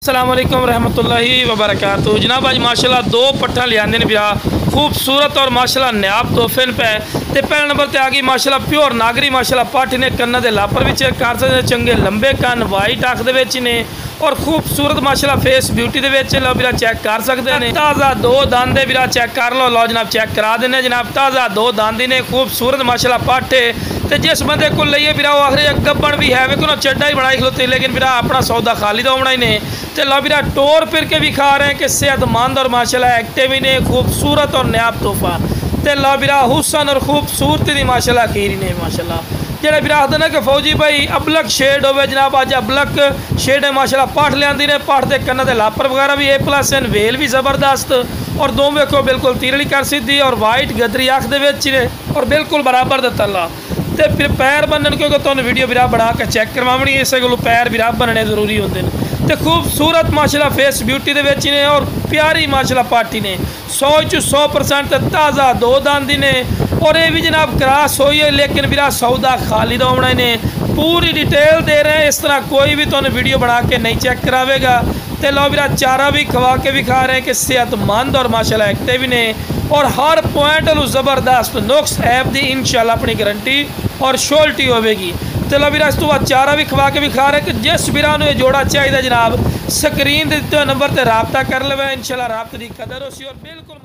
अस्सलामुअलैकुम रहमतुल्लाहि वबरकातुहू। जनाब अज माशाल्लाह दो पट्ठा लियाने ने बिरा खूबसूरत और माशाल्लाह नायाब तोहफे पे। तो पहले नंबर पर आ गई माशाल्लाह प्योर नागरी माशाल्लाह पट्ठ ने कन्ना के लापर भी चेक कर सकते, चंगे लंबे कन वाइट अख दे ने और खूबसूरत माशाल्लाह फेस ब्यूटी के लो बिरा चेक कर सकते हैं। ताज़ा दो दंद है बिरा चेक कर लो। लो जनाब चेक करा देने जनाब ताज़ा दो दंद ने खूबसूरत माशाल्लाह पट्ठ है। तो जिस बंदे को लईए बिरा वो आखिर गब्बन भी है वे चड्डा ही बनाई खलोती, लेकिन बिरा अपना सौदा खाली तो होना ही ने। तो लो बिरा टोर फिर के भी खा रहे हैं कि सेहतमंद और माशाल्लाह एक्टिव ही ने खूबसूरत और नायाब तोहफा। तो लो बिरा हुसन और खूबसूरती की माशाल्लाह खीरी ने माशाल्लाह जेड़ा बिरा आखते ना कि फौजी भाई अबलक शेड हो जनाब अज अबलक शेड है माशाल्लाह पट्ठ लियांदी ने। पट्ठ के कन्ना के लापर वगैरह भी A+ हैं, वेल भी जबरदस्त और दो वेखो बिल्कुल तीरड़ी कर सीधी और वाइट गदरी अख दे और बिल्कुल बराबर द तला। तो फिर पैर बनने क्योंकि तुहानूं वीडियो बिरा बना के चेक करवानी इस को पैर बिरा बनने जरूरी होंगे हैं। तो खूबसूरत माशाल्लाह फेस ब्यूटी के ने और प्यारी माशाल्लाह पार्टी ने 100% ताज़ा दो दांदी ने और ये भी जनाब क्रॉस हुई है, लेकिन बिरा सौदा खाली तो होना ने। पूरी डिटेल दे रहे हैं, इस तरह कोई भी तुहानूं वीडियो बना के नहीं चेक करावेगा। तो लो बिरा चारा भी खवा के भी खा रहे हैं कि सेहतमंद और माशाल्लाह एक्टिव ने और हर पॉइंट जबरदस्त नुक्स ऐप की इंशाल्लाह अपनी गारंटी और श्योरिटी होगी। तो लो बिरा इस तो बाद चारा भी खवा के भी खा रहे हैं कि जिस बिरा ये जोड़ा चाहिए जनाब स्क्रीन दिते नंबर पर रबता कर ले इंशाल्लाह रबते की कदर हो सी और बिल्कुल